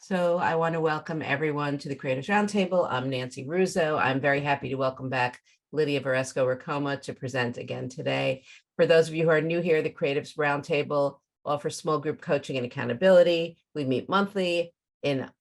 So I want to welcome everyone to the Creatives Roundtable. I'm Nancy Russo. I'm very happy to welcome back Lydia Varesco-Ricoma to present again today. For those of you who are new here, the Creatives Roundtable offers small group coaching and accountability. We meet monthly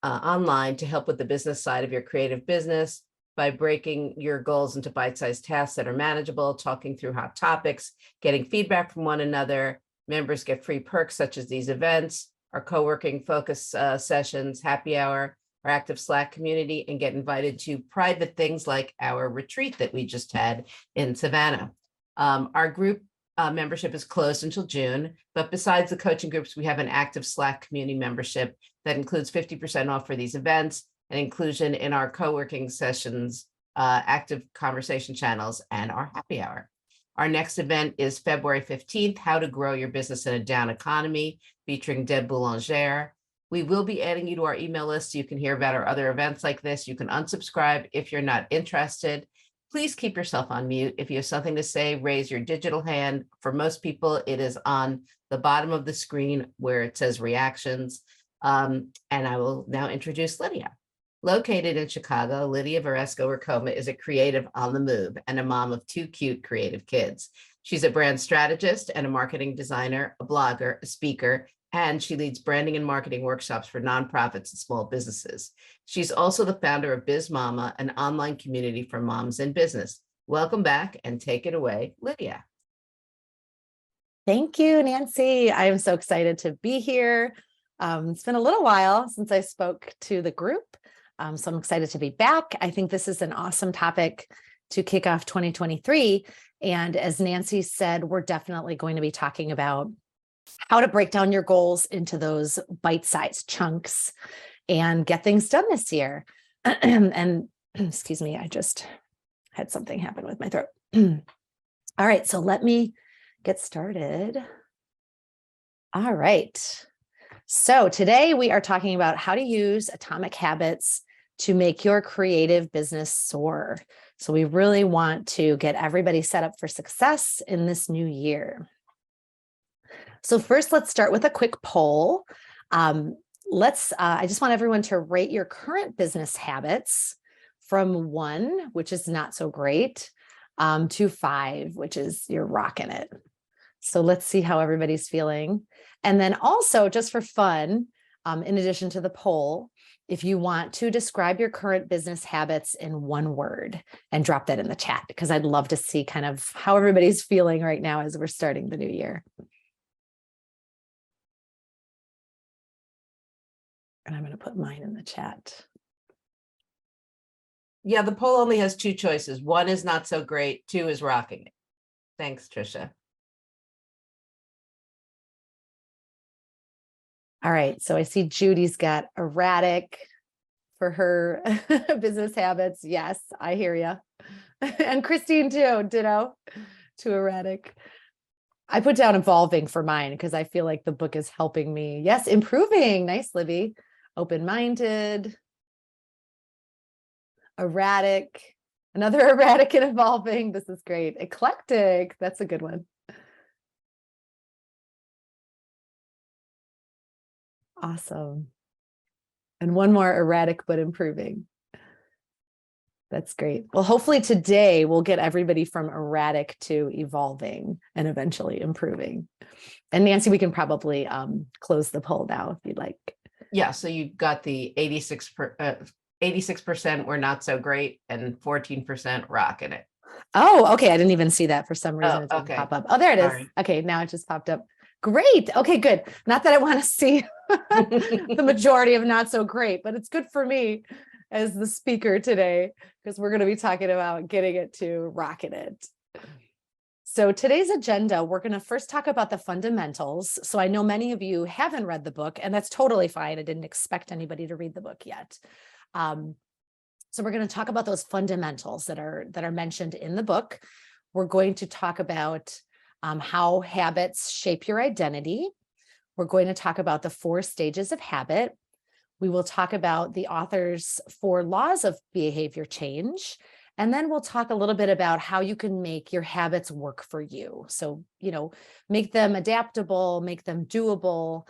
online to help with the business side of your creative business by breaking your goals into bite-sized tasks that are manageable, talking through hot topics, getting feedback from one another. Members get free perks such as these events, our co-working focus sessions, happy hour, our active Slack community, and get invited to private things like our retreat that we just had in Savannah. Our group membership is closed until June, but besides the coaching groups, we have an active Slack community membership that includes 50% off for these events and inclusion in our co-working sessions, active conversation channels, and our happy hour. Our next event is February 15th, How to Grow Your Business in a Down Economy, featuring Deb Boulanger. We will be adding you to our email list so you can hear about our other events like this. You can unsubscribe if you're not interested. Please keep yourself on mute. If you have something to say, raise your digital hand. For most people, it is on the bottom of the screen where it says reactions. And I will now introduce Lydia. Located in Chicago, Lydia Varesco-Ricoma is a creative on the move and a mom of two cute creative kids. She's a brand strategist and a marketing designer, a blogger, a speaker, and she leads branding and marketing workshops for nonprofits and small businesses. She's also the founder of Biz Mama, an online community for moms in business. Welcome back and take it away, Lydia. Thank you, Nancy. I am so excited to be here. It's been a little while since I spoke to the group. So I'm excited to be back. I think this is an awesome topic to kick off 2023. And as Nancy said, we're definitely going to be talking about how to break down your goals into those bite-sized chunks and get things done this year. And excuse me, I just had something happen with my throat. All right, so let me get started. All right. So today we are talking about how to use atomic habits to make your creative business soar. So we really want to get everybody set up for success in this new year. So first, let's start with a quick poll. I just want everyone to rate your current business habits from 1, which is not so great, to 5, which is you're rocking it. So let's see how everybody's feeling. And then also, just for fun, in addition to the poll, if you want to describe your current business habits in 1 word and drop that in the chat, because I'd love to see kind of how everybody's feeling right now as we're starting the new year. And I'm going to put mine in the chat. Yeah, the poll only has 2 choices. 1 is not so great, 2 is rocking it. Thanks, Trisha. All right, so I see Judy's got erratic for her business habits. Yes, I hear you. And Christine too, ditto to erratic. I put down evolving for mine because I feel like the book is helping me. Yes, improving. Nice, Libby. Open-minded. Erratic. Another erratic and evolving. This is great. Eclectic. That's a good one. Awesome. And 1 more, erratic but improving. That's great. Well, hopefully today we'll get everybody from erratic to evolving and eventually improving. And Nancy, we can probably close the poll now if you'd like. Yeah, so you got the 86% were not so great and 14% rocking it. Oh, okay. I didn't even see that for some reason. It didn't pop up. Oh, there it is. Sorry. Okay, now it just popped up. Great. Okay, good. Not that I want to see the majority of not so great, but it's good for me as the speaker today because we're going to be talking about getting it to rocking it. So today's agenda, we're going to first talk about the fundamentals. So I know many of you haven't read the book, and that's totally fine. I didn't expect anybody to read the book yet. So we're going to talk about those fundamentals that are mentioned in the book. We're going to talk about how habits shape your identity. We're going to talk about the 4 stages of habit. We will talk about the author's 4 laws of behavior change. And then we'll talk a little bit about how you can make your habits work for you. So, make them adaptable, make them doable,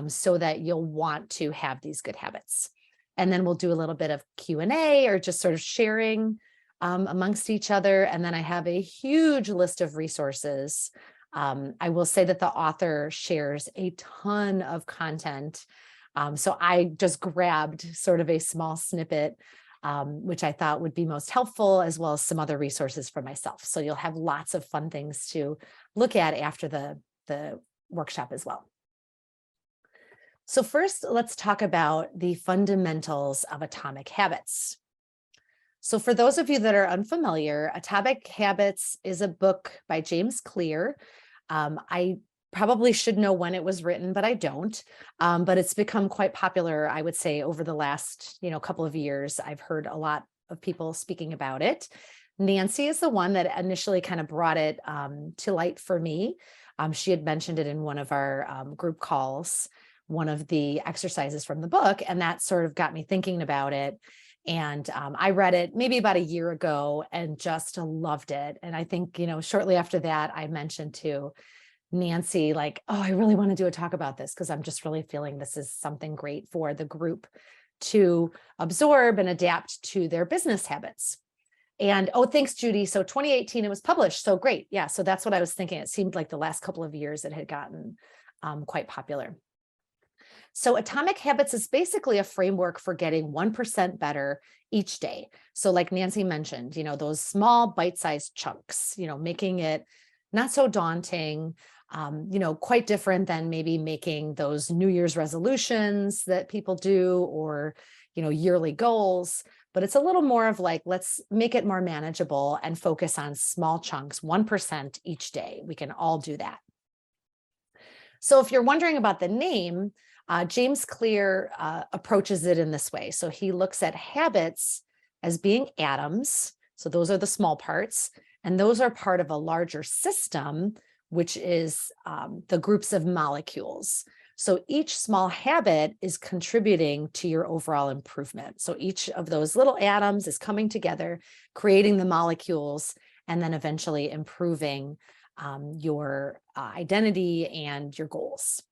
so that you'll want to have these good habits. And then we'll do a little bit of Q&A or just sort of sharing amongst each other. And then I have a huge list of resources. I will say that the author shares a ton of content. So I just grabbed sort of a small snippet, which I thought would be most helpful, as well as some other resources for myself. So you'll have lots of fun things to look at after the workshop as well. So first, let's talk about the fundamentals of atomic habits. So for those of you that are unfamiliar, Atomic Habits is a book by James Clear. I probably should know when it was written, but I don't. But it's become quite popular, I would say, over the last couple of years. I've heard a lot of people speaking about it. Nancy is the one that initially kind of brought it to light for me. She had mentioned it in one of our group calls, one of the exercises from the book, and that sort of got me thinking about it. And I read it maybe about a year ago and just loved it. And I think, shortly after that, I mentioned to Nancy, like, oh, I really want to do a talk about this because I'm just really feeling this is something great for the group to absorb and adapt to their business habits. And oh, thanks, Judy. So 2018, it was published. So great. Yeah. So that's what I was thinking. It seemed like the last couple of years it had gotten quite popular. So Atomic Habits is basically a framework for getting 1% better each day. So like Nancy mentioned, those small bite-sized chunks, making it not so daunting, quite different than maybe making those New Year's resolutions that people do, or, yearly goals. But it's a little more of like, let's make it more manageable and focus on small chunks, 1% each day. We can all do that. So if you're wondering about the name, James Clear approaches it in this way. So he looks at habits as being atoms. So those are the small parts, and those are part of a larger system, which is the groups of molecules. So each small habit is contributing to your overall improvement. So each of those little atoms is coming together, creating the molecules, and then eventually improving your identity and your goals.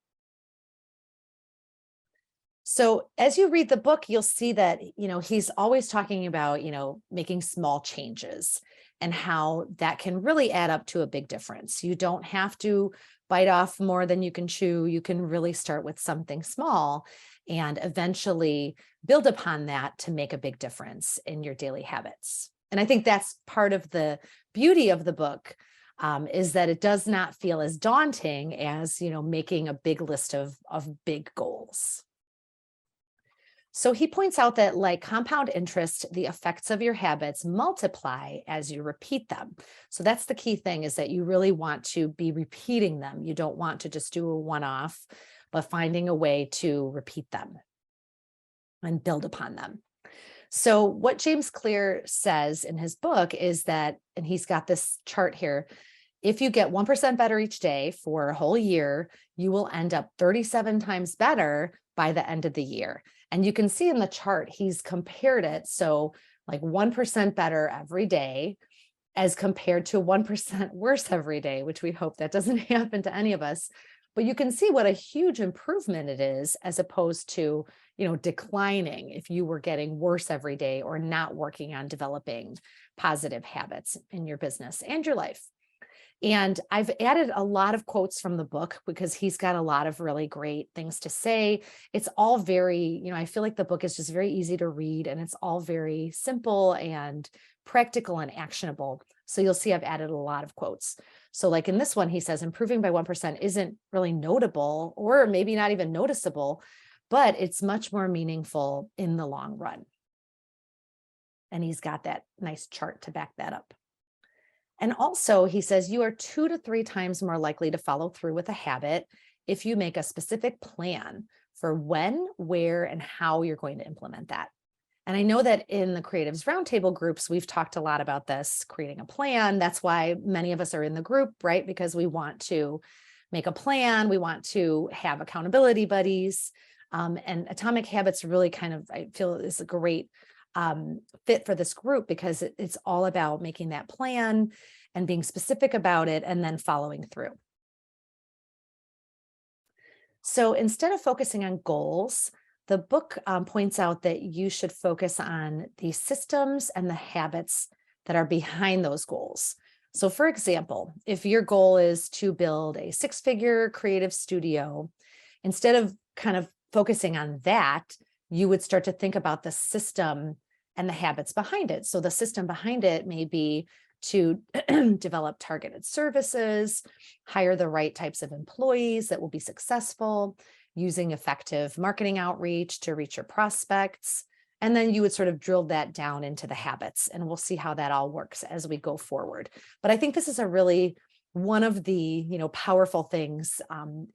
So as you read the book, you'll see that, he's always talking about, making small changes and how that can really add up to a big difference. You don't have to bite off more than you can chew. You can really start with something small and eventually build upon that to make a big difference in your daily habits. And I think that's part of the beauty of the book, is that it does not feel as daunting as, making a big list of big goals. So he points out that, like compound interest, the effects of your habits multiply as you repeat them. So that's the key thing, is that you really want to be repeating them. You don't want to just do a one-off, but finding a way to repeat them and build upon them. So what James Clear says in his book is that, and he's got this chart here, if you get 1% better each day for a whole year, you will end up 37 times better by the end of the year. And you can see in the chart, he's compared it. So like 1% better every day as compared to 1% worse every day, which we hope that doesn't happen to any of us. But you can see what a huge improvement it is, as opposed to, declining if you were getting worse every day or not working on developing positive habits in your business and your life. And I've added a lot of quotes from the book because he's got a lot of really great things to say. It's all very, I feel like the book is just very easy to read, and it's all very simple and practical and actionable. So you'll see I've added a lot of quotes. So like in this one, he says, improving by 1% isn't really notable, or maybe not even noticeable, but it's much more meaningful in the long run. And he's got that nice chart to back that up. And also, he says, you are 2 to 3 times more likely to follow through with a habit if you make a specific plan for when, where, and how you're going to implement that. And I know that in the Creatives Roundtable groups, we've talked a lot about this, creating a plan. That's why many of us are in the group, right? Because we want to make a plan. We want to have accountability buddies. And Atomic Habits really kind of, I feel, is a great fit for this group because it's all about making that plan and being specific about it and then following through. So instead of focusing on goals, the book points out that you should focus on the systems and the habits that are behind those goals. So for example, if your goal is to build a 6-figure creative studio, instead of kind of focusing on that, you would start to think about the system and the habits behind it. So the system behind it may be to develop targeted services, hire the right types of employees that will be successful, using effective marketing outreach to reach your prospects. And then you would sort of drill that down into the habits, and we'll see how that all works as we go forward. But I think this is a really one of the powerful things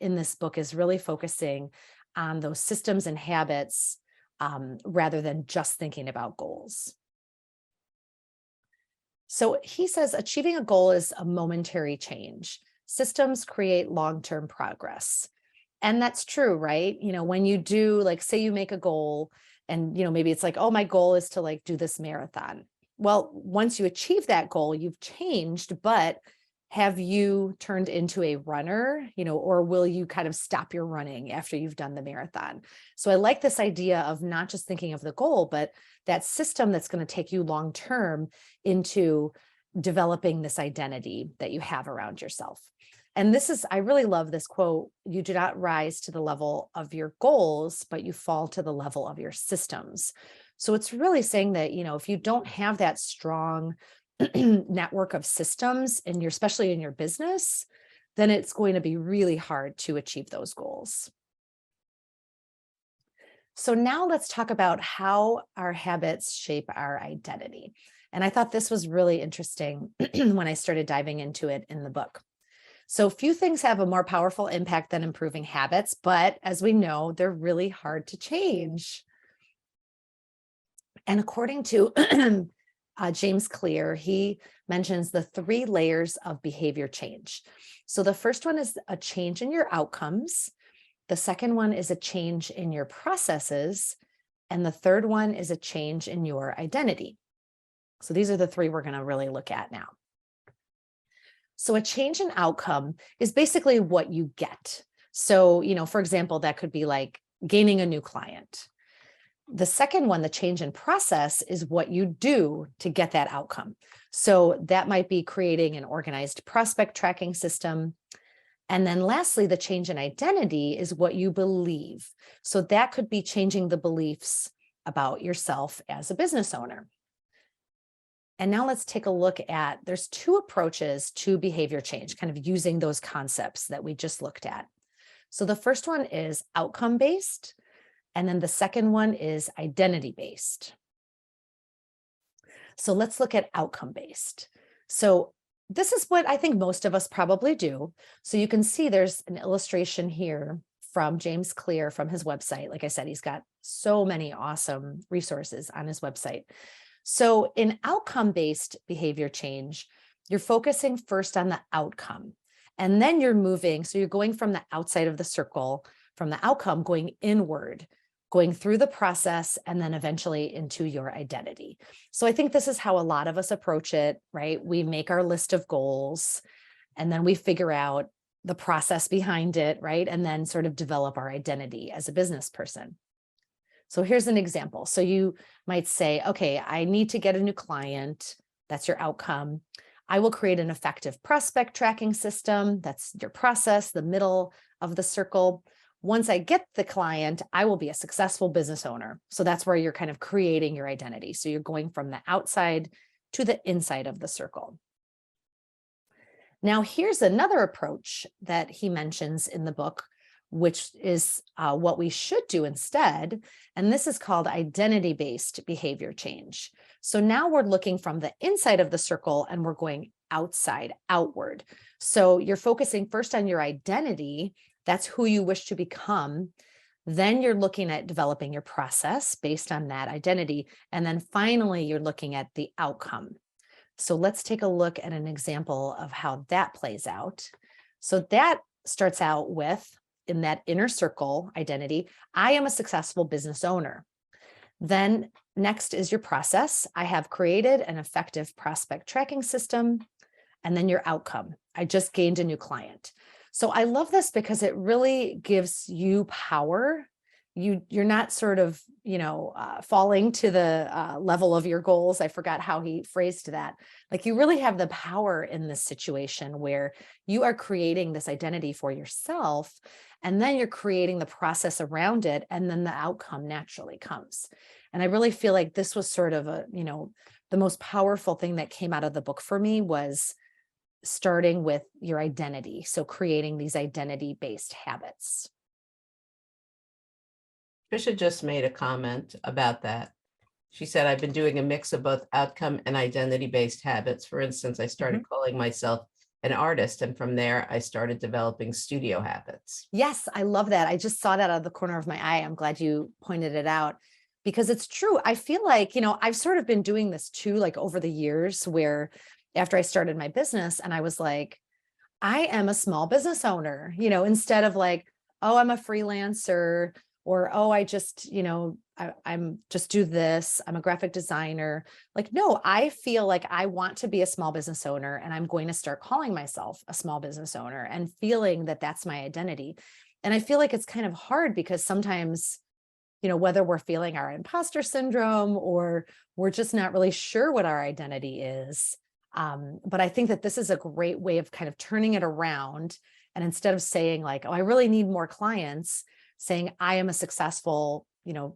in this book is really focusing on those systems and habits rather than just thinking about goals. So he says achieving a goal is a momentary change. Systems create long-term progress. And that's true, right? When you do, like, say you make a goal and, maybe it's like, oh, my goal is to like do this marathon. Well, once you achieve that goal, you've changed, but have you turned into a runner, or will you kind of stop your running after you've done the marathon? So I like this idea of not just thinking of the goal, but that system that's going to take you long term into developing this identity that you have around yourself. And I really love this quote: you do not rise to the level of your goals, but you fall to the level of your systems. So it's really saying that, if you don't have that strong network of systems especially in your business, then it's going to be really hard to achieve those goals. So now let's talk about how our habits shape our identity. And I thought this was really interesting when I started diving into it in the book. So few things have a more powerful impact than improving habits, but as we know, they're really hard to change. And according to James Clear, he mentions the 3 layers of behavior change. So the first one is a change in your outcomes. The second one is a change in your processes. And the third one is a change in your identity. So these are the 3 we're going to really look at now. So a change in outcome is basically what you get. So, for example, that could be like gaining a new client. The second one, the change in process, is what you do to get that outcome. So that might be creating an organized prospect tracking system. And then lastly, the change in identity is what you believe. So that could be changing the beliefs about yourself as a business owner. And now let's take a look at, there's 2 approaches to behavior change, kind of using those concepts that we just looked at. So the first one is outcome-based. And then the second one is identity-based. So let's look at outcome-based. So this is what I think most of us probably do. So you can see there's an illustration here from James Clear from his website. Like I said, he's got so many awesome resources on his website. So in outcome-based behavior change, you're focusing first on the outcome, and then you're moving. So you're going from the outside of the circle, from the outcome, going inward, going through the process, and then eventually into your identity. So I think this is how a lot of us approach it, right? We make our list of goals, and then we figure out the process behind it, right? And then sort of develop our identity as a business person. So here's an example. So you might say, okay, I need to get a new client. That's your outcome. I will create an effective prospect tracking system. That's your process, the middle of the circle. Once I get the client, I will be a successful business owner. So that's where you're kind of creating your identity. So you're going from the outside to the inside of the circle. Now, here's another approach that he mentions in the book, which is what we should do instead. And this is called identity-based behavior change. So now we're looking from the inside of the circle and we're going outside, outward. So you're focusing first on your identity. That's who you wish to become. Then you're looking at developing your process based on that identity. And then finally, you're looking at the outcome. So let's take a look at an example of how that plays out. So that starts out with, in that inner circle identity, I am a successful business owner. Then next is your process. I have created an effective prospect tracking system. And then your outcome. I just gained a new client. So I love this because it really gives you power. You're not sort of, falling to the level of your goals. I forgot how he phrased that. Like you really have the power in this situation where you are creating this identity for yourself, and then you're creating the process around it, and then the outcome naturally comes. And I really feel like this was sort of the most powerful thing that came out of the book for me was starting with your identity. So creating these identity-based habits. Trisha just made a comment about that. She said, I've been doing a mix of both outcome and identity-based habits. For instance, I started calling myself an artist, and from there, I started developing studio habits. Yes, I love that. I just saw that out of the corner of my eye. I'm glad you pointed it out because it's true. I feel like, I've sort of been doing this too, like over the years where after I started my business and I was like, I am a small business owner, instead of like, oh, I'm a freelancer, or, oh, I just, I'm just do this. I'm a graphic designer. Like, no, I feel like I want to be a small business owner, and I'm going to start calling myself a small business owner and feeling that that's my identity. And I feel like it's kind of hard because sometimes, whether we're feeling our imposter syndrome or we're just not really sure what our identity is. But I think that this is a great way of kind of turning it around. And instead of saying like, oh, I really need more clients, saying I am a successful,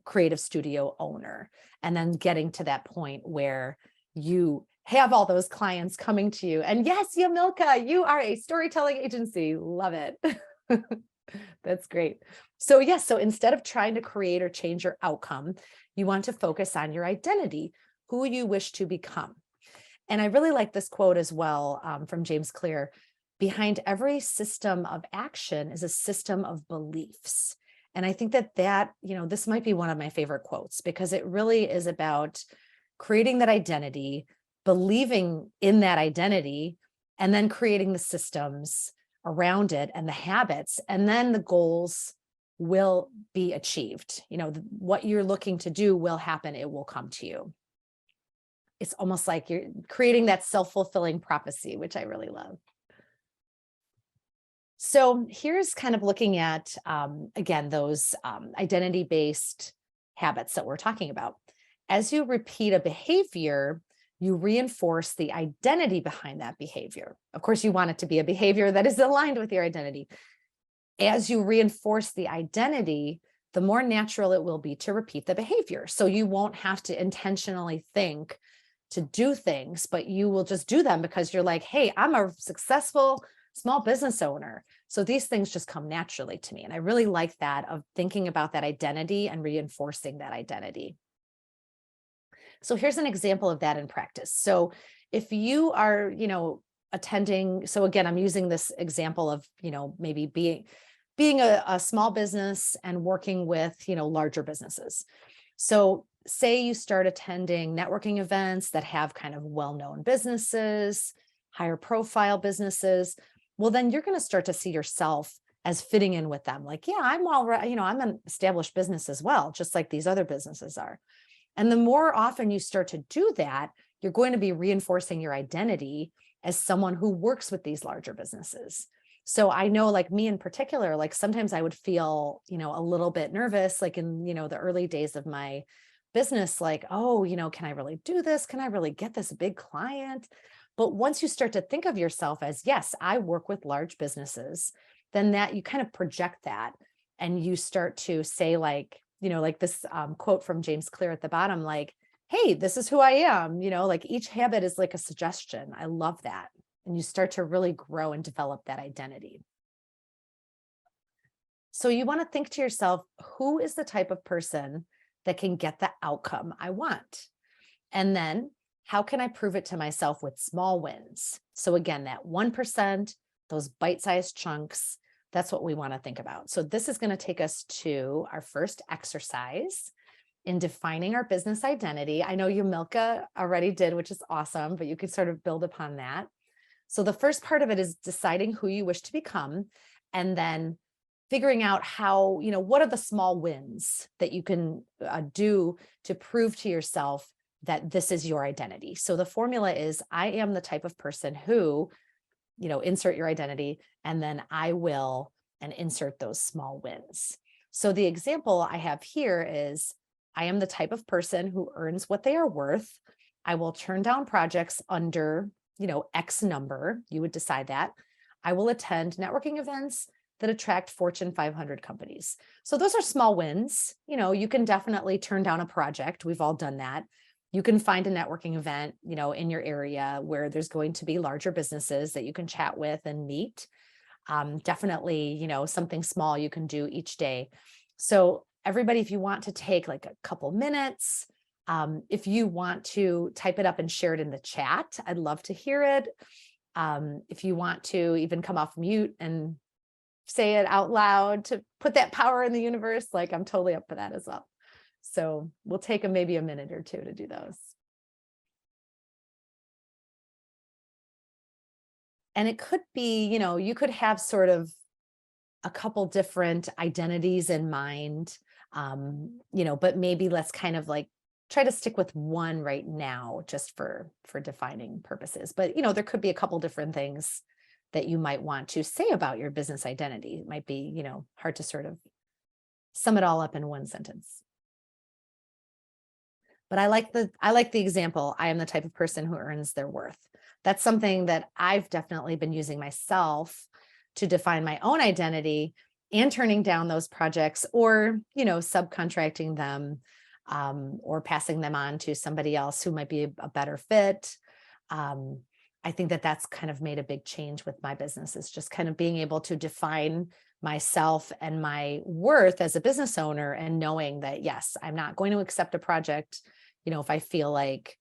creative studio owner, and then getting to that point where you have all those clients coming to you. And yes, Yamilka, you are a storytelling agency. Love it. That's great. So yes, so instead of trying to create or change your outcome, you want to focus on your identity, who you wish to become. And I really like this quote as well from James Clear. Behind every system of action is a system of beliefs. And I think that this might be one of my favorite quotes because it really is about creating that identity, believing in that identity, and then creating the systems around it and the habits, and then the goals will be achieved. What you're looking to do will happen. It will come to you. It's almost like you're creating that self-fulfilling prophecy, which I really love. So here's kind of looking at, again, those identity-based habits that we're talking about. As you repeat a behavior, you reinforce the identity behind that behavior. Of course, you want it to be a behavior that is aligned with your identity. As you reinforce the identity, the more natural it will be to repeat the behavior. So you won't have to intentionally think to do things, but you will just do them because you're like, hey, I'm a successful small business owner. So these things just come naturally to me. And I really like that of thinking about that identity and reinforcing that identity. So here's an example of that in practice. So if you are, attending, so again, I'm using this example of, maybe being a small business and working with, larger businesses. So say you start attending networking events that have kind of well-known businesses, higher profile businesses. Well, then you're going to start to see yourself as fitting in with them. Like, yeah, I'm already, I'm an established business as well, just like these other businesses are. And the more often you start to do that, you're going to be reinforcing your identity as someone who works with these larger businesses. So I know, like me in particular, like sometimes I would feel, a little bit nervous, like in, the early days of my business, like, oh, can I really do this? Can I really get this big client? But once you start to think of yourself as, yes, I work with large businesses, then that you kind of project that and you start to say like this quote from James Clear at the bottom, like, hey, this is who I am, like each habit is like a suggestion. I love that. And you start to really grow and develop that identity. So you want to think to yourself, who is the type of person that can get the outcome I want? And then how can I prove it to myself with small wins? So again, that 1%, those bite-sized chunks, that's what we want to think about. So this is going to take us to our first exercise in defining our business identity. I know Yamilka already did, which is awesome, but you could sort of build upon that. So the first part of it is deciding who you wish to become, and then figuring out how, what are the small wins that you can do to prove to yourself that this is your identity. So the formula is, I am the type of person who, insert your identity, and then I will, and insert those small wins. So the example I have here is, I am the type of person who earns what they are worth. I will turn down projects under, X number. You would decide that. I will attend networking events that attract Fortune 500 companies. So those are small wins. You can definitely turn down a project. We've all done that. You can find a networking event, in your area where there's going to be larger businesses that you can chat with and meet. Definitely, something small you can do each day. So everybody, if you want to take like a couple minutes, if you want to type it up and share it in the chat, I'd love to hear it. If you want to even come off mute and say it out loud to put that power in the universe, like, I'm totally up for that as well. So we'll take maybe a minute or two to do those. And it could be, you could have sort of a couple different identities in mind, but maybe let's kind of like try to stick with one right now, just for defining purposes. But, there could be a couple different things that you might want to say about your business identity. It might be, hard to sort of sum it all up in one sentence. But I like the example, I am the type of person who earns their worth. That's something that I've definitely been using myself to define my own identity, and turning down those projects, or, subcontracting them, or passing them on to somebody else who might be a better fit. I think that that's kind of made a big change with my business, is just kind of being able to define myself and my worth as a business owner, and knowing that, yes, I'm not going to accept a project, if I feel like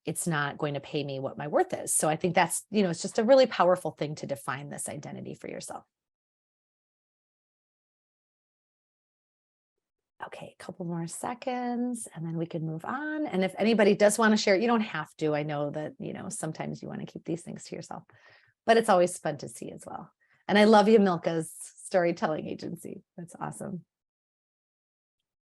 it's not going to pay me what my worth is. So I think that's, it's just a really powerful thing to define this identity for yourself. Okay, a couple more seconds and then we can move on. And if anybody does want to share, you don't have to. I know that, sometimes you want to keep these things to yourself, but it's always fun to see as well. And I love you, Milka's storytelling agency. That's awesome.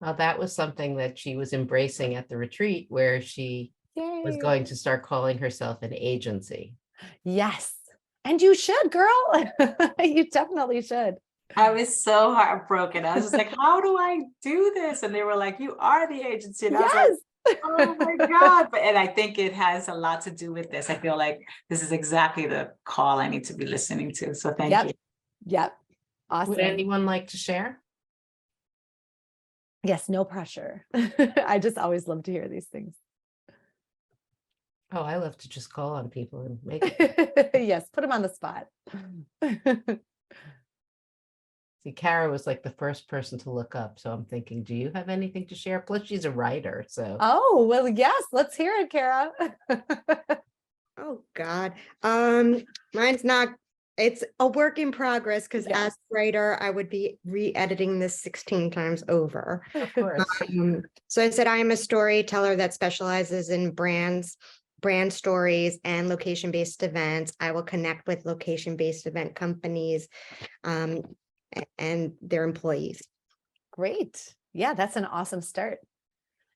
Well, that was something that she was embracing at the retreat, where she was Yay. going to start calling herself an agency. Yes. And you should, girl. You definitely should. I was so heartbroken. I was just like, how do I do this? And they were like, you are the agency. And I was like, oh my God. And I think it has a lot to do with this. I feel like this is exactly the call I need to be listening to. So thank you. Yep. Awesome. Would anyone like to share? Yes, no pressure. I just always love to hear these things. Oh, I love to just call on people and make it. Yes, put them on the spot. See, Kara was like the first person to look up. So I'm thinking, do you have anything to share? Plus, she's a writer. So. Oh, well, yes, let's hear it, Kara. Oh, God. Mine's not, it's a work in progress, because as a writer, I would be re-editing this 16 times over. Of course. So I said, I am a storyteller that specializes in brand stories and location-based events. I will connect with location-based event companies and their employees. Great. Yeah, that's an awesome start.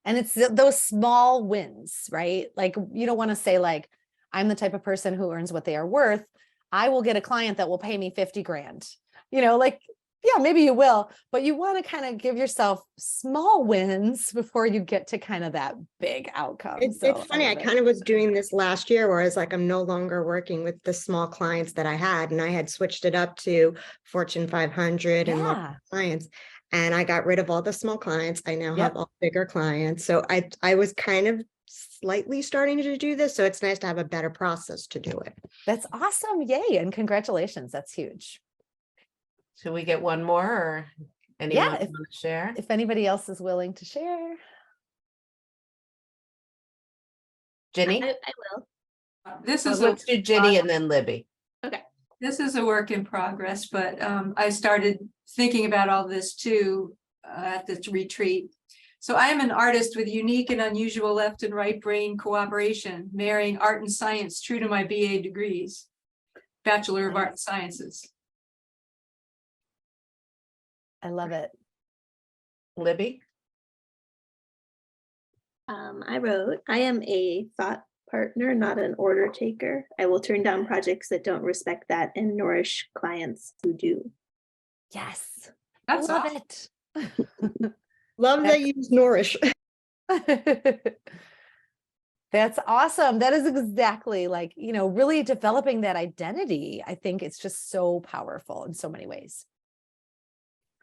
And it's those small wins, right? Like, you don't want to say like, I'm the type of person who earns what they are worth. I will get a client that will pay me 50 grand, yeah, maybe you will, but you want to kind of give yourself small wins before you get to kind of that big outcome. It's funny. I kind of was doing this last year, where I was like, I'm no longer working with the small clients that I had, and I had switched it up to Fortune 500 and large clients. And I got rid of all the small clients. I now have all bigger clients. So I was kind of slightly starting to do this. So it's nice to have a better process to do it. That's awesome. Yay. And congratulations. That's huge. Should we get one more, or anyone want to share? If anybody else is willing to share. Ginny? I will. Let's do Ginny and then Libby. Okay. This is a work in progress, but I started thinking about all this too at this retreat. So I am an artist with unique and unusual left and right brain cooperation, marrying art and science true to my BA degrees, Bachelor of Art Sciences. I love it. Libby? I wrote, I am a thought partner, not an order taker. I will turn down projects that don't respect that and nourish clients who do. Yes. That's Love awesome. it. Love that you use nourish. That's awesome. That is exactly like, really developing that identity. I think it's just so powerful in so many ways.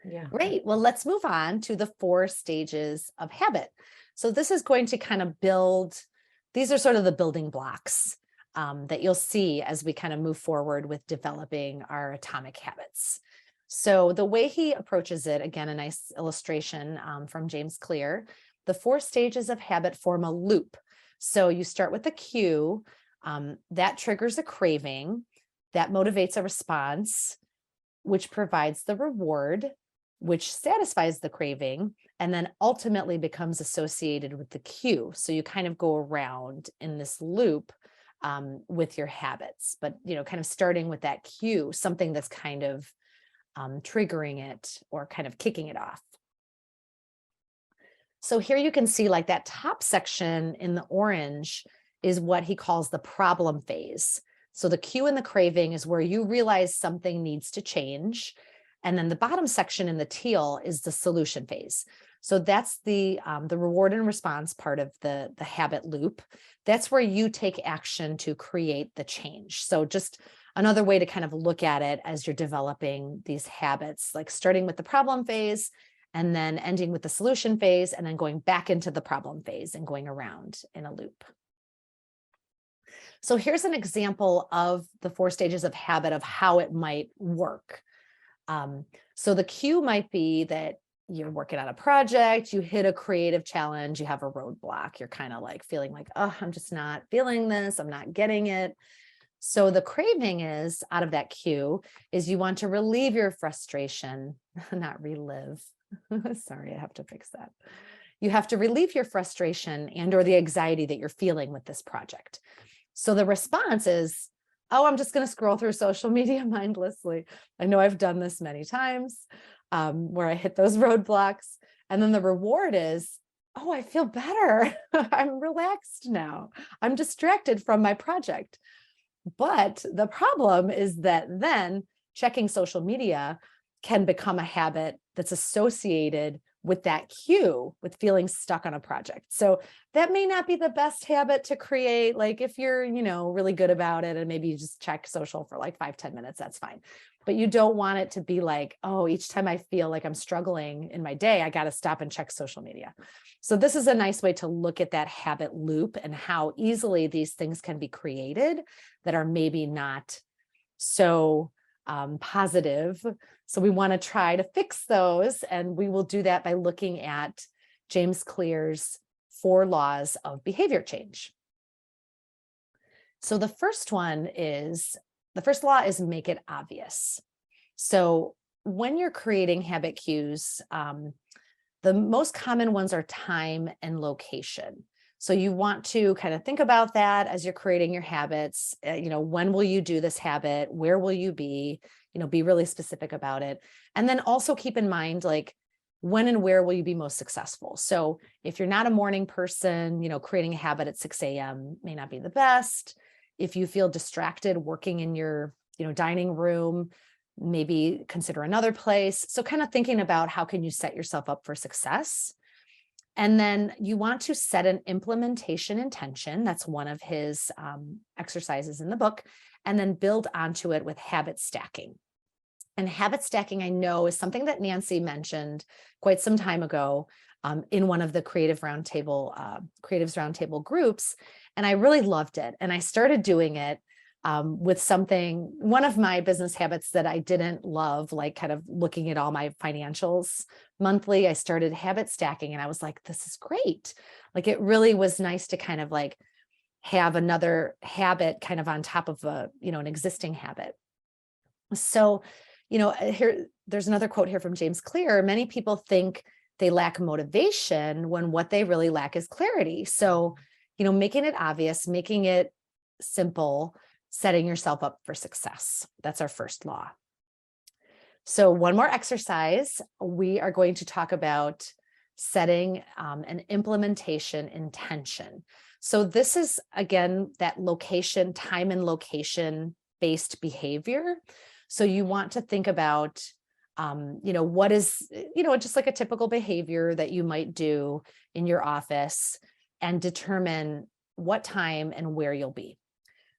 Yeah. Great. Well, let's move on to the 4 stages of habit. So this is going to kind of build, these are sort of the building blocks that you'll see as we kind of move forward with developing our atomic habits. So the way he approaches it, again, a nice illustration from James Clear, the 4 stages of habit form a loop. So you start with a cue that triggers a craving, that motivates a response, which provides the reward, which satisfies the craving, and then ultimately becomes associated with the cue. So you kind of go around in this loop with your habits, but kind of starting with that cue, something that's kind of triggering it or kind of kicking it off. So here you can see like that top section in the orange is what he calls the problem phase. So the cue and the craving is where you realize something needs to change. And then the bottom section in the teal is the solution phase. So that's the reward and response part of the habit loop. That's where you take action to create the change. So just another way to kind of look at it as you're developing these habits, like starting with the problem phase and then ending with the solution phase and then going back into the problem phase and going around in a loop. So here's an example of the 4 stages of habit of how it might work. So the cue might be that you're working on a project, you hit a creative challenge, you have a roadblock, you're kind of like feeling like, oh, I'm just not feeling this, I'm not getting it. So the craving is out of that cue is you want to relieve your frustration, not relive. Sorry, I have to fix that. You have to relieve your frustration and or the anxiety that you're feeling with this project. So the response is, oh, I'm just going to scroll through social media mindlessly. I know I've done this many times where I hit those roadblocks. And then the reward is, oh, I feel better. I'm relaxed now. I'm distracted from my project. But the problem is that then checking social media can become a habit that's associated with that cue, with feeling stuck on a project. So that may not be the best habit to create. Like if you're, really good about it and maybe you just check social for like 5-10 minutes, that's fine. But you don't want it to be like, oh, each time I feel like I'm struggling in my day, I got to stop and check social media. So this is a nice way to look at that habit loop and how easily these things can be created that are maybe not so positive. So we want to try to fix those. And we will do that by looking at James Clear's 4 laws of behavior change. So the first law is make it obvious. So when you're creating habit cues, the most common ones are time and location. So you want to kind of think about that as you're creating your habits. When will you do this habit? Where will you be? Be really specific about it. And then also keep in mind, like, when and where will you be most successful? So if you're not a morning person, creating a habit at 6 a.m. may not be the best. If you feel distracted working in your, dining room, maybe consider another place. So kind of thinking about how can you set yourself up for success. And then you want to set an implementation intention. That's one of his exercises in the book, and then build onto it with habit stacking. And habit stacking, I know, is something that Nancy mentioned quite some time ago in one of the Creatives Roundtable groups. And I really loved it. And I started doing it with one of my business habits that I didn't love, like kind of looking at all my financials monthly. I started habit stacking and I was like, this is great. Like it really was nice to kind of like have another habit kind of on top of an existing habit. So, there's another quote here from James Clear. Many people think they lack motivation when what they really lack is clarity. So, making it obvious, making it simple, setting yourself up for success. That's our first law. So one more exercise, we are going to talk about setting an implementation intention. So this is, again, that location, time and location based behavior. So you want to think about, what is, just like a typical behavior that you might do in your office, and determine what time and where you'll be.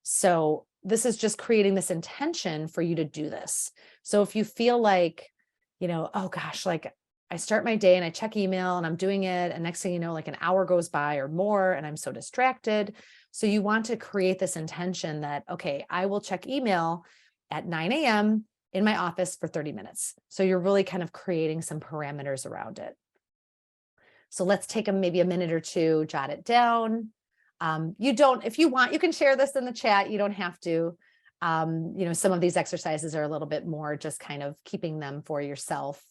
So this is just creating this intention for you to do this. So if you feel like, oh gosh, like I start my day and I check email and I'm doing it, and next thing you know, like an hour goes by or more and I'm so distracted. So you want to create this intention that, okay, I will check email at 9 a.m. in my office for 30 minutes. So you're really kind of creating some parameters around it. So let's take maybe a minute or two, jot it down. If you want, you can share this in the chat. You don't have to. Some of these exercises are a little bit more just kind of keeping them for yourself,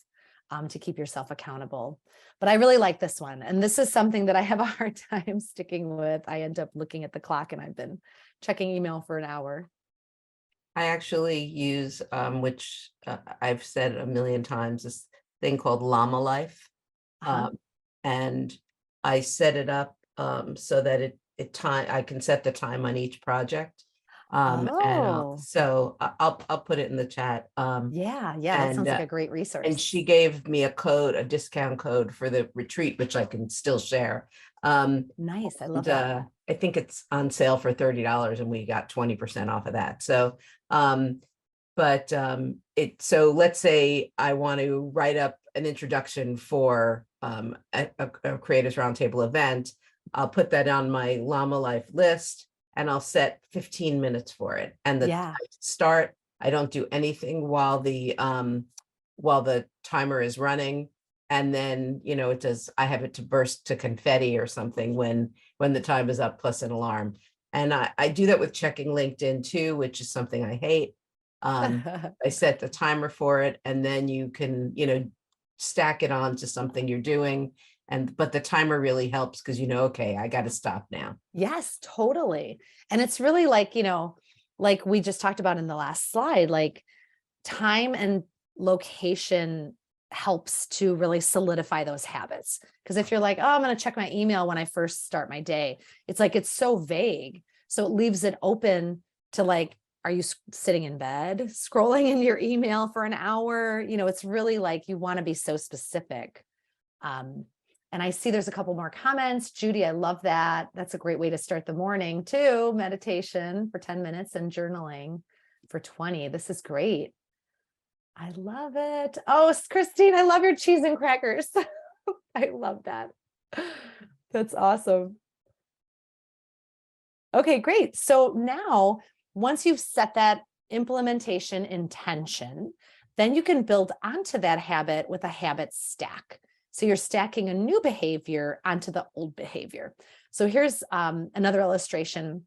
to keep yourself accountable. But I really like this one. And this is something that I have a hard time sticking with. I end up looking at the clock and I've been checking email for an hour. I actually use, which I've said a million times, this thing called Llama Life. And I set it up so that I can set the time on each project. So I'll put it in the chat. Yeah, that sounds like a great resource. And she gave me a discount code for the retreat, which I can still share. Nice, I love that. I think it's on sale for $30 and we got 20% off of that. So, so let's say I want to write up an introduction for a Creators Roundtable event. I'll put that on my Llama Life list and I'll set 15 minutes for it. And I start, I don't do anything while the timer is running. And then, I have it to burst to confetti or something when the time is up, plus an alarm. And I do that with checking LinkedIn too, which is something I hate. I set the timer for it, and then you can, stack it on to something you're doing. But the timer really helps because, okay, I got to stop now. Yes, totally. And it's really like, like we just talked about in the last slide, like time and location helps to really solidify those habits. Because if you're like, oh, I'm going to check my email when I first start my day, it's like, it's so vague. So it leaves it open to like, are you sitting in bed scrolling in your email for an hour? It's really like, you want to be so specific. And I see there's a couple more comments. Judy, I love that. That's a great way to start the morning too. Meditation for 10 minutes and journaling for 20. This is great. I love it. Oh, Christine, I love your cheese and crackers. I love that. That's awesome. Okay, great. So now, once you've set that implementation intention, then you can build onto that habit with a habit stack. So you're stacking a new behavior onto the old behavior. So here's another illustration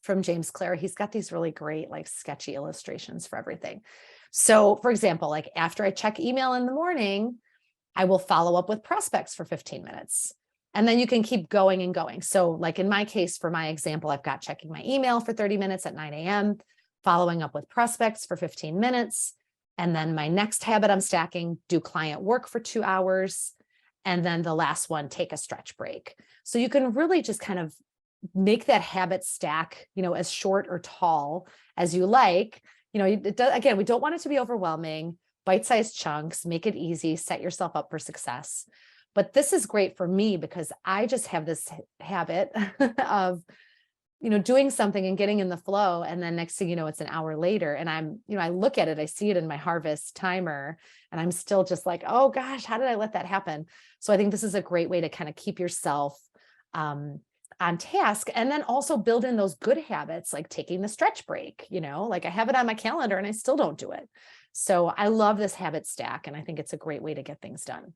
from James Clear. He's got these really great, like sketchy illustrations for everything. So for example, like after I check email in the morning, I will follow up with prospects for 15 minutes. And then you can keep going and going. So like in my case, for my example, I've got checking my email for 30 minutes at 9 a.m., following up with prospects for 15 minutes. And then my next habit I'm stacking, do client work for 2 hours. And then the last one, take a stretch break. So you can really just kind of make that habit stack, as short or tall as you like. Again, we don't want it to be overwhelming, bite-sized chunks, make it easy, set yourself up for success. But this is great for me because I just have this habit of, doing something and getting in the flow. And then next thing you know, it's an hour later and I look at it, I see it in my harvest timer and I'm still just like, oh gosh, how did I let that happen? So I think this is a great way to kind of keep yourself on task, and then also build in those good habits, like taking the stretch break, like I have it on my calendar and I still don't do it. So I love this habit stack. And I think it's a great way to get things done.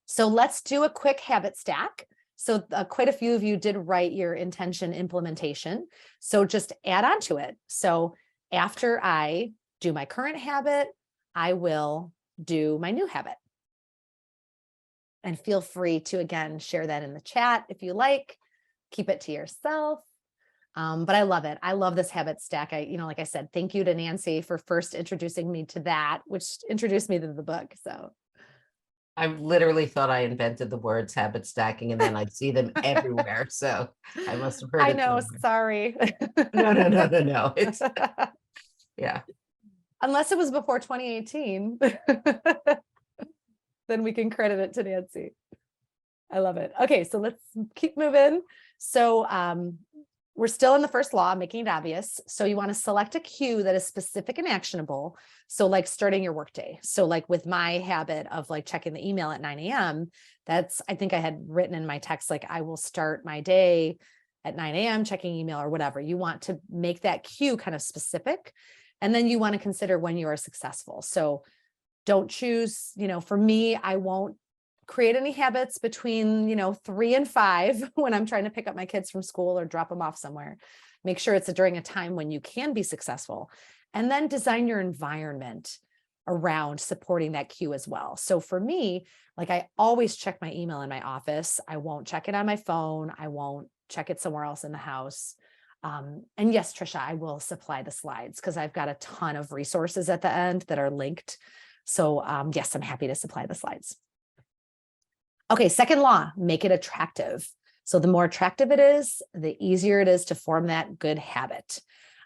So let's do a quick habit stack. So quite a few of you did write your intention implementation. So just add on to it. So after I do my current habit, I will do my new habit. And feel free to, again, share that in the chat if you like. Keep it to yourself. But I love it. I love this habit stack. Like I said, thank you to Nancy for first introducing me to that, which introduced me to the book. So I literally thought I invented the words habit stacking, and then I see them everywhere. So I must have heard I it know, somewhere. sorry. No. It's yeah. Unless it was before 2018, then we can credit it to Nancy. I love it. Okay, so let's keep moving. So we're still in the first law, making it obvious. So you want to select a cue that is specific and actionable. So like starting your workday. So like with my habit of like checking the email at 9 a.m., I think I had written in my text, like I will start my day at 9 a.m. checking email or whatever. You want to make that cue kind of specific. And then you want to consider when you are successful. So don't choose, for me, I won't create any habits between 3 and 5 when I'm trying to pick up my kids from school or drop them off somewhere. Make sure it's during a time when you can be successful, and then design your environment around supporting that cue as well. So for me, like I always check my email in my office. I won't check it on my phone. I won't check it somewhere else in the house. And yes, Trisha, I will supply the slides because I've got a ton of resources at the end that are linked. So yes, I'm happy to supply the slides. Okay, second law, make it attractive. So the more attractive it is, the easier it is to form that good habit.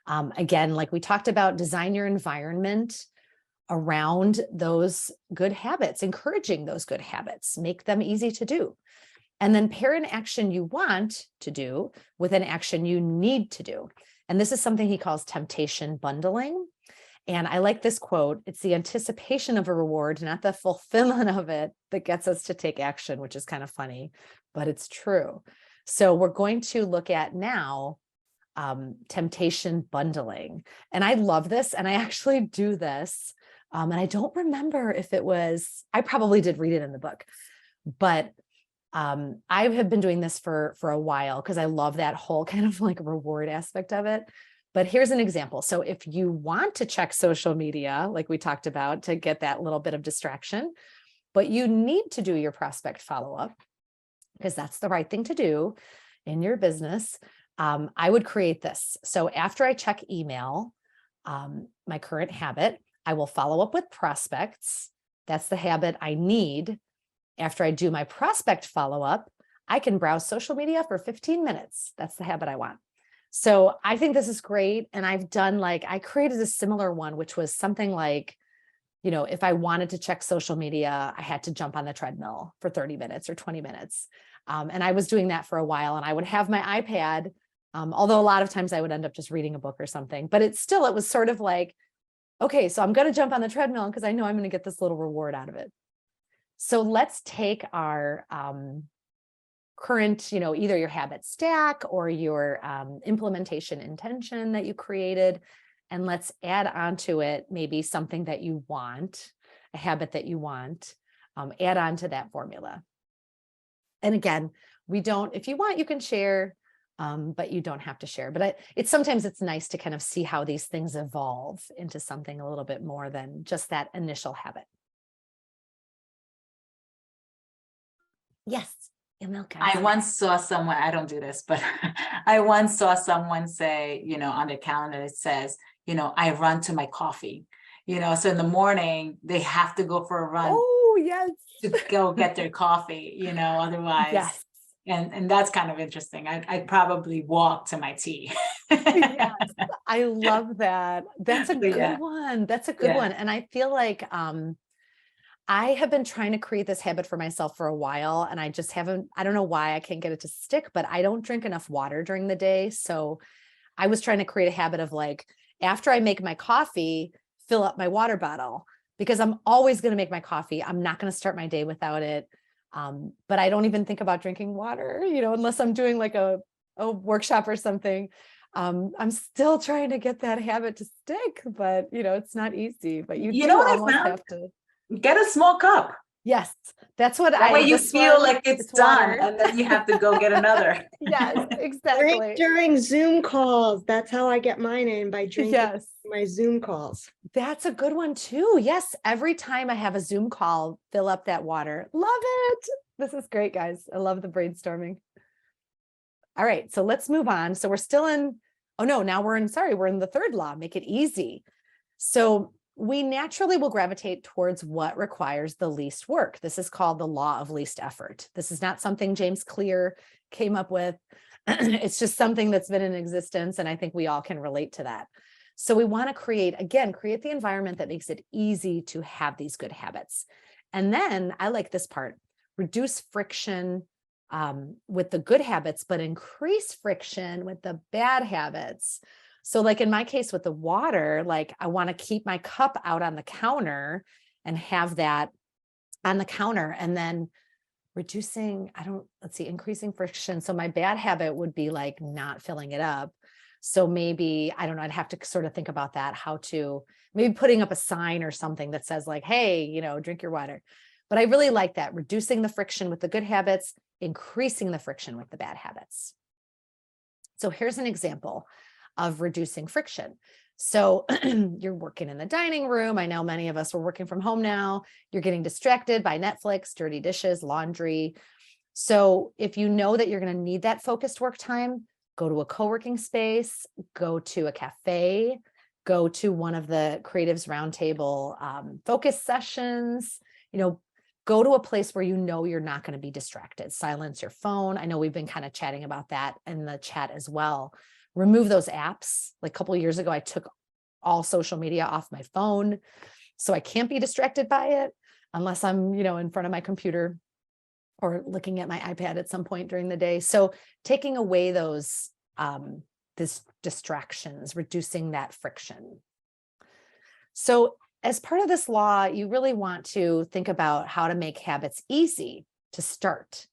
Again, like we talked about, design your environment around those good habits, encouraging those good habits, make them easy to do. And then pair an action you want to do with an action you need to do. And this is something he calls temptation bundling. And I like this quote. It's the anticipation of a reward, not the fulfillment of it, that gets us to take action, which is kind of funny, but it's true. So we're going to look at now temptation bundling. And I love this. And I actually do this. And I don't remember if I probably did read it in the book, but I have been doing this for a while because I love that whole kind of like reward aspect of it. But here's an example. So if you want to check social media, like we talked about, to get that little bit of distraction, but you need to do your prospect follow-up because that's the right thing to do in your business, I would create this. So after I check email, my current habit, I will follow up with prospects. That's the habit I need. After I do my prospect follow-up, I can browse social media for 15 minutes. That's the habit I want. So I think this is great. And I've done I created a similar one, which was something like, if I wanted to check social media, I had to jump on the treadmill for 30 minutes or 20 minutes. And I was doing that for a while, and I would have my iPad, although a lot of times I would end up just reading a book or something, but it was sort of like, okay, so I'm going to jump on the treadmill because I know I'm going to get this little reward out of it. So let's take our current, either your habit stack or your implementation intention that you created, and let's add onto it maybe something that you want, a habit that you want, add on to that formula. And again, if you want, you can share, but you don't have to share. But sometimes it's nice to kind of see how these things evolve into something a little bit more than just that initial habit. Yes. I once saw someone, I don't do this, but I once saw someone say, on their calendar, it says, I run to my coffee, so in the morning they have to go for a run. Oh, yes. To go get their coffee, otherwise. Yes. And that's kind of interesting. I'd probably walk to my tea. Yes, I love that. That's a good one. That's a good one. And I feel like, I have been trying to create this habit for myself for a while, and I just haven't, I don't know why I can't get it to stick, but I don't drink enough water during the day. So I was trying to create a habit of after I make my coffee, fill up my water bottle, because I'm always going to make my coffee. I'm not going to start my day without it. But I don't even think about drinking water, unless I'm doing a workshop or something. I'm still trying to get that habit to stick, but it's not easy, but you do almost have to. Get a small cup. Yes, that's what that way you feel like it's done, and then you have to go get another. Yes, exactly. Drink during Zoom calls. That's how I get mine in, by drinking my Zoom calls. That's a good one too. Yes, every time I have a Zoom call, fill up that water. Love it. This is great, guys. I love the brainstorming. All right, so let's move on. So we're still in, oh no, now we're in the third law, make it easy. So we naturally will gravitate towards what requires the least work. This is called the law of least effort. This is not something James Clear came up with. It's just something that's been in existence, and I think we all can relate to that. So we want to create the environment that makes it easy to have these good habits. And then I like this part, reduce friction with the good habits, but increase friction with the bad habits. So like in my case with the water, like I want to keep my cup out on the counter and have that on the counter, and then increasing friction. So my bad habit would be like not filling it up. So maybe, I don't know, I'd have to sort of think about that, maybe putting up a sign or something that says like, hey, drink your water. But I really like that, reducing the friction with the good habits, increasing the friction with the bad habits. So here's an example of reducing friction. So you're working in the dining room. I know many of us are working from home now. You're getting distracted by Netflix, dirty dishes, laundry. So if you know that you're going to need that focused work time, go to a co-working space, go to a cafe, go to one of the Creatives Roundtable focus sessions, go to a place where you're not going to be distracted. Silence your phone. I know we've been kind of chatting about that in the chat as well. Remove those apps. Like a couple of years ago, I took all social media off my phone, so I can't be distracted by it unless I'm, in front of my computer or looking at my iPad at some point during the day. So taking away those distractions, reducing that friction. So as part of this law, you really want to think about how to make habits easy to start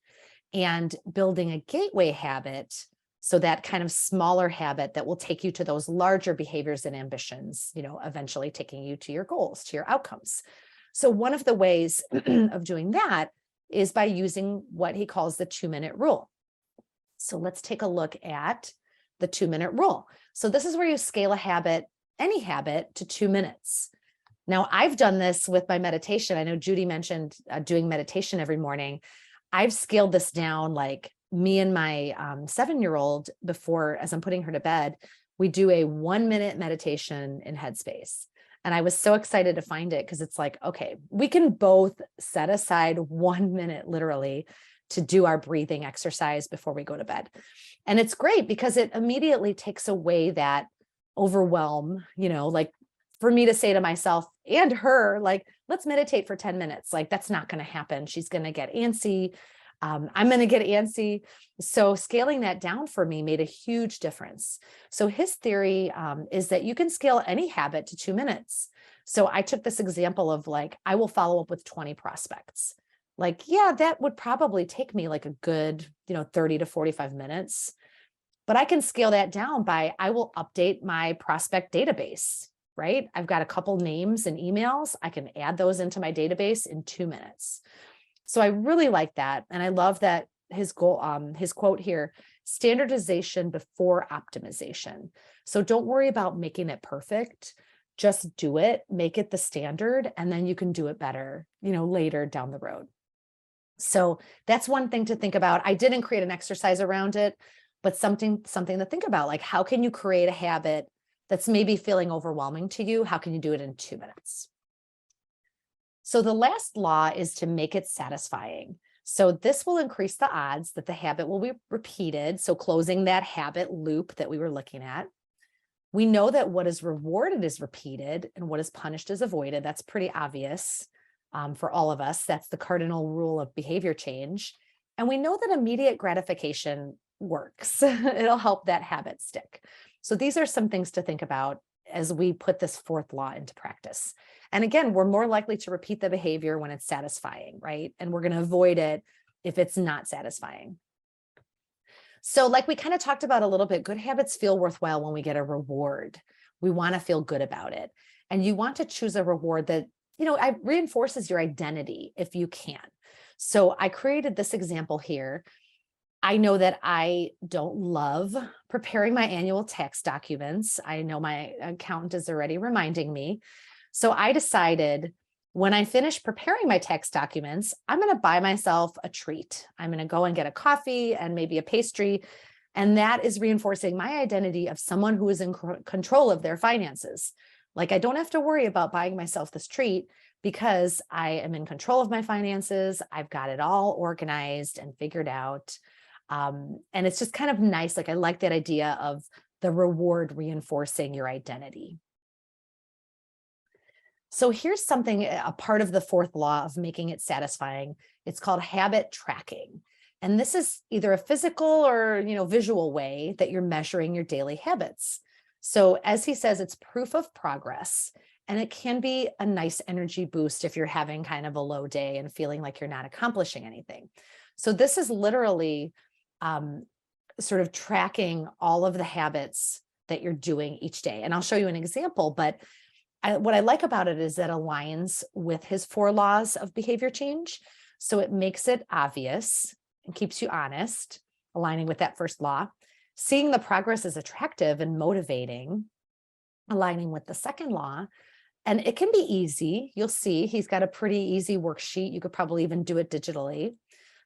and building a gateway habit. So that kind of smaller habit that will take you to those larger behaviors and ambitions, eventually taking you to your goals, to your outcomes. So one of the ways of doing that is by using what he calls the 2-minute rule. So let's take a look at the 2-minute rule. So this is where you scale a habit, any habit, to 2 minutes. Now, I've done this with my meditation. I know Judy mentioned doing meditation every morning. I've scaled this down, like me and my 7-year-old, as I'm putting her to bed, we do a 1-minute meditation in Headspace. And I was so excited to find it because it's like, okay, we can both set aside 1 minute literally to do our breathing exercise before we go to bed. And it's great because it immediately takes away that overwhelm, like for me to say to myself and her, like, let's meditate for 10 minutes. Like, that's not going to happen. She's going to get antsy. I'm going to get antsy. So scaling that down for me made a huge difference. So his theory is that you can scale any habit to 2 minutes. So I took this example of like, I will follow up with 20 prospects. Like, yeah, that would probably take me like a good, 30 to 45 minutes. But I can scale that down by, I will update my prospect database, right? I've got a couple names and emails. I can add those into my database in 2 minutes. So I really like that. And I love that his quote here, standardization before optimization. So don't worry about making it perfect. Just do it, make it the standard, and then you can do it better, later down the road. So that's one thing to think about. I didn't create an exercise around it, but something to think about, like how can you create a habit that's maybe feeling overwhelming to you? How can you do it in 2 minutes? So the last law is to make it satisfying. So this will increase the odds that the habit will be repeated. So closing that habit loop that we were looking at. We know that what is rewarded is repeated and what is punished is avoided. That's pretty obvious for all of us. That's the cardinal rule of behavior change. And we know that immediate gratification works. It'll help that habit stick. So these are some things to think about as we put this fourth law into practice. And again, we're more likely to repeat the behavior when it's satisfying, right? And we're going to avoid it if it's not satisfying. So like we kind of talked about a little bit, good habits feel worthwhile when we get a reward. We want to feel good about it. And you want to choose a reward that, reinforces your identity if you can. So I created this example here. I know that I don't love preparing my annual tax documents. I know my accountant is already reminding me. So I decided when I finish preparing my tax documents, I'm going to buy myself a treat. I'm going to go and get a coffee and maybe a pastry. And that is reinforcing my identity of someone who is in control of their finances. Like, I don't have to worry about buying myself this treat because I am in control of my finances. I've got it all organized and figured out. And it's just kind of nice. Like, I like that idea of the reward reinforcing your identity. So here's something, a part of the fourth law of making it satisfying. It's called habit tracking. And this is either a physical or, visual way that you're measuring your daily habits. So as he says, it's proof of progress, and it can be a nice energy boost if you're having kind of a low day and feeling like you're not accomplishing anything. So this is literally sort of tracking all of the habits that you're doing each day. And I'll show you an example, but what I like about it is that aligns with his 4 laws of behavior change. So it makes it obvious and keeps you honest, aligning with that first law. Seeing the progress is attractive and motivating, aligning with the second law. And it can be easy. You'll see he's got a pretty easy worksheet. You could probably even do it digitally.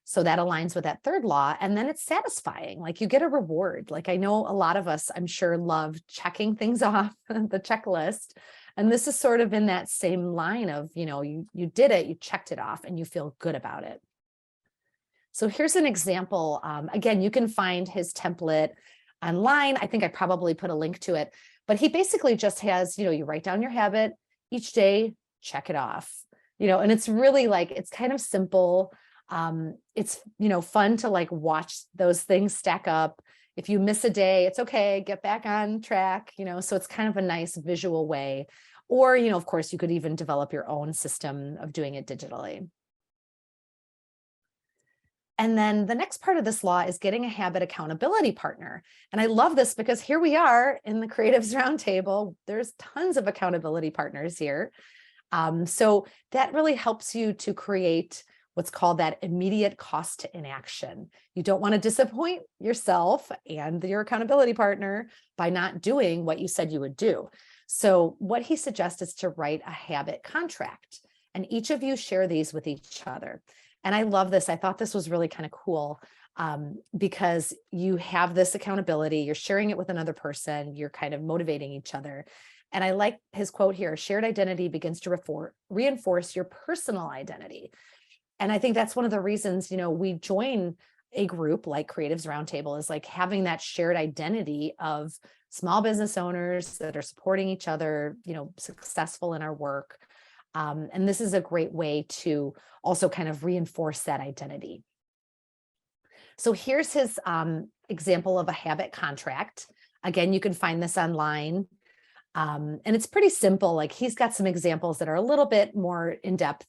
So that aligns with that third law. And then it's satisfying. Like, you get a reward. Like, I know a lot of us, I'm sure, love checking things off the checklist. And this is sort of in that same line of, you did it, you checked it off, and you feel good about it. So here's an example. Again, you can find his template online. I think I probably put a link to it, but he basically just has, you write down your habit each day, check it off, and it's really like, it's kind of simple. It's, fun to like watch those things stack up. If you miss a day, it's okay, get back on track, so it's kind of a nice visual way. Or, of course, you could even develop your own system of doing it digitally. And then the next part of this law is getting a habit accountability partner. And I love this because here we are in the Creatives Roundtable. There's tons of accountability partners here. So that really helps you to create what's called that immediate cost to inaction. You don't want to disappoint yourself and your accountability partner by not doing what you said you would do. So what he suggests is to write a habit contract, and each of you share these with each other. And I love this. I thought this was really kind of cool because you have this accountability, you're sharing it with another person, you're kind of motivating each other. And I like his quote here: shared identity begins to reinforce your personal identity. And I think that's one of the reasons, we join a group like Creatives Roundtable, is like having that shared identity of small business owners that are supporting each other, successful in our work. And this is a great way to also kind of reinforce that identity. So here's his example of a habit contract. Again, you can find this online. And it's pretty simple. Like, he's got some examples that are a little bit more in depth,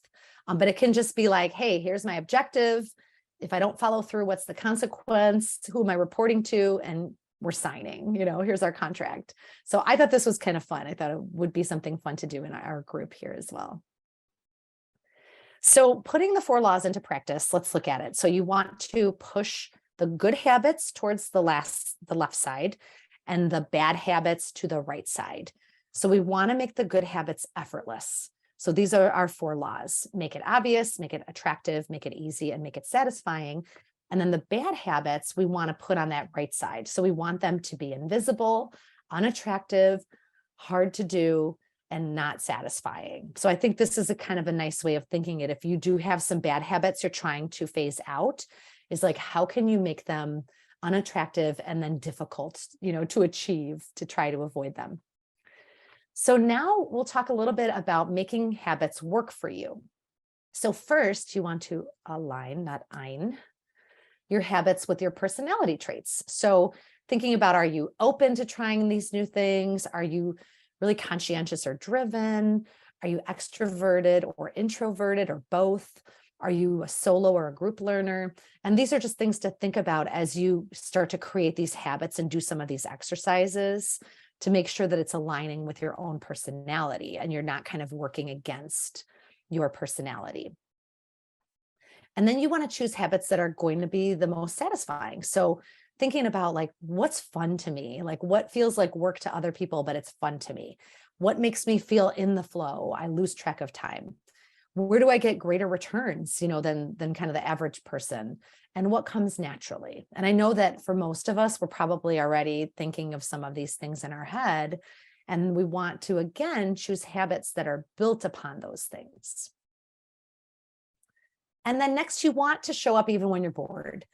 but it can just be like, hey, here's my objective. If I don't follow through, what's the consequence? Who am I reporting to? And we're signing, here's our contract. So I thought this was kind of fun. I thought it would be something fun to do in our group here as well. So putting the 4 laws into practice, let's look at it. So you want to push the good habits towards the left side and the bad habits to the right side. So we want to make the good habits effortless. So these are our 4 laws: make it obvious, make it attractive, make it easy, and make it satisfying. And then the bad habits we want to put on that right side. So we want them to be invisible, unattractive, hard to do, and not satisfying. So I think this is a kind of a nice way of thinking it. If you do have some bad habits you're trying to phase out, is like, how can you make them unattractive and then difficult, to achieve, to try to avoid them? So now we'll talk a little bit about making habits work for you. So first, you want to align, not ein, your habits with your personality traits. So thinking about, are you open to trying these new things? Are you really conscientious or driven? Are you extroverted or introverted or both? Are you a solo or a group learner? And these are just things to think about as you start to create these habits and do some of these exercises to make sure that it's aligning with your own personality and you're not kind of working against your personality. And then you want to choose habits that are going to be the most satisfying. So thinking about like, what's fun to me? Like, what feels like work to other people, but it's fun to me? What makes me feel in the flow? I lose track of time. Where do I get greater returns, than kind of the average person, and what comes naturally? And I know that for most of us, we're probably already thinking of some of these things in our head, and we want to, again, choose habits that are built upon those things. And then next, you want to show up even when you're bored.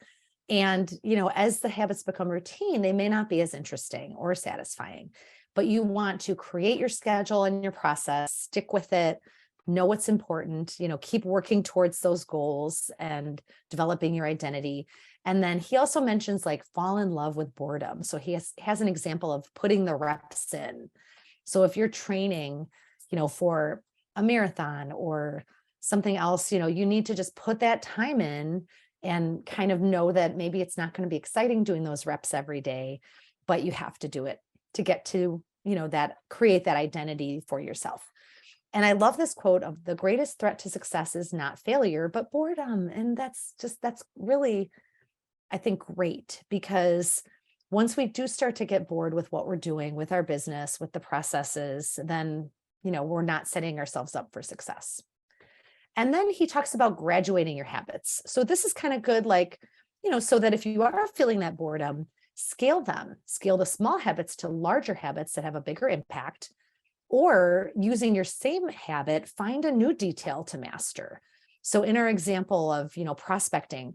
And, as the habits become routine, they may not be as interesting or satisfying, but you want to create your schedule and your process, stick with it, know what's important, keep working towards those goals and developing your identity. And then he also mentions like fall in love with boredom. So he has an example of putting the reps in. So if you're training, for a marathon or something else, you need to just put that time in and kind of know that maybe it's not going to be exciting doing those reps every day, but you have to do it to get to, create that identity for yourself. And I love this quote of the greatest threat to success is not failure, but boredom. And that's really, I think, great, because once we do start to get bored with what we're doing, with our business, with the processes, then, we're not setting ourselves up for success. And then he talks about graduating your habits. So this is kind of good, like, so that if you are feeling that boredom, scale the small habits to larger habits that have a bigger impact, or using your same habit, find a new detail to master. So in our example of, prospecting,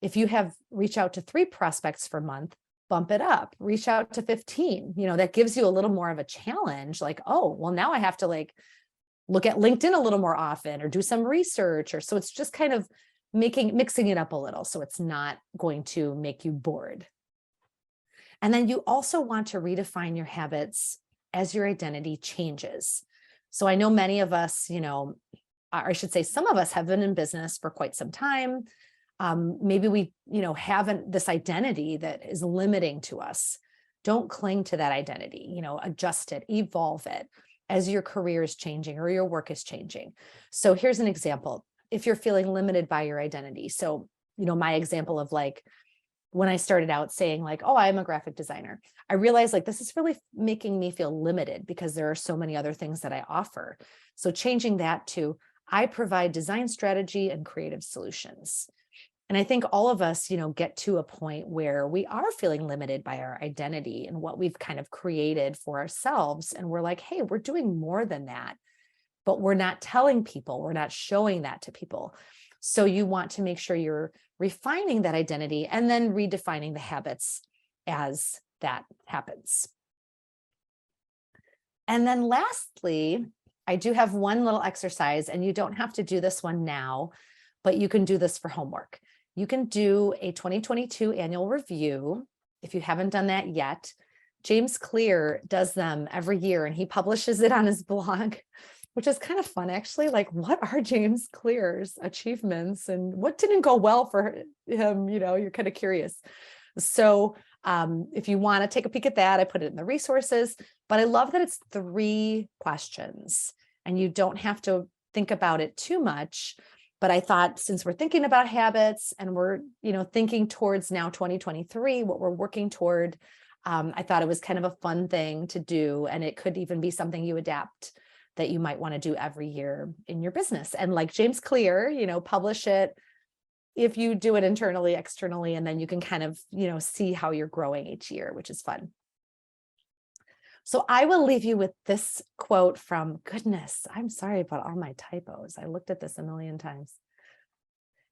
if you have reach out to 3 prospects per month, bump it up, reach out to 15, that gives you a little more of a challenge. Like, oh, well, now I have to look at LinkedIn a little more often or do some research, so it's just kind of mixing it up a little. So it's not going to make you bored. And then you also want to redefine your habits as your identity changes. So I know many of us, or I should say some of us have been in business for quite some time. Maybe we, haven't this identity that is limiting to us. Don't cling to that identity, adjust it, evolve it as your career is changing or your work is changing. So here's an example. If you're feeling limited by your identity. So, my example of when I started out saying oh, I'm a graphic designer, I realized this is really making me feel limited because there are so many other things that I offer. So changing that to I provide design strategy and creative solutions. And I think all of us, get to a point where we are feeling limited by our identity and what we've kind of created for ourselves. And we're like, hey, we're doing more than that, but we're not telling people, we're not showing that to people. So you want to make sure you're refining that identity and then redefining the habits as that happens. And then lastly, I do have one little exercise, and you don't have to do this one now, but you can do this for homework. You can do a 2022 annual review if you haven't done that yet. James Clear does them every year, and he publishes it on his blog, which is kind of fun, actually. What are James Clear's achievements and what didn't go well for him? You're kind of curious. So if you want to take a peek at that, I put it in the resources, but I love that it's 3 questions and you don't have to think about it too much. But I thought, since we're thinking about habits and we're, thinking towards now 2023, what we're working toward, I thought it was kind of a fun thing to do. And it could even be something you adapt that you might want to do every year in your business. And like James Clear, publish it if you do it internally, externally, and then you can kind of, see how you're growing each year, which is fun. So I will leave you with this quote from, goodness, I'm sorry about all my typos. I looked at this a million times.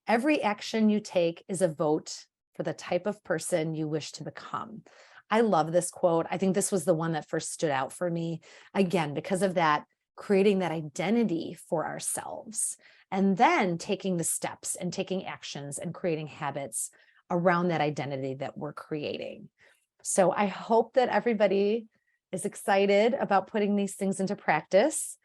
Every action you take is a vote for the type of person you wish to become. I love this quote. I think this was the one that first stood out for me, again, because of that, creating that identity for ourselves, and then taking the steps and taking actions and creating habits around that identity that we're creating. So I hope that everybody is excited about putting these things into practice.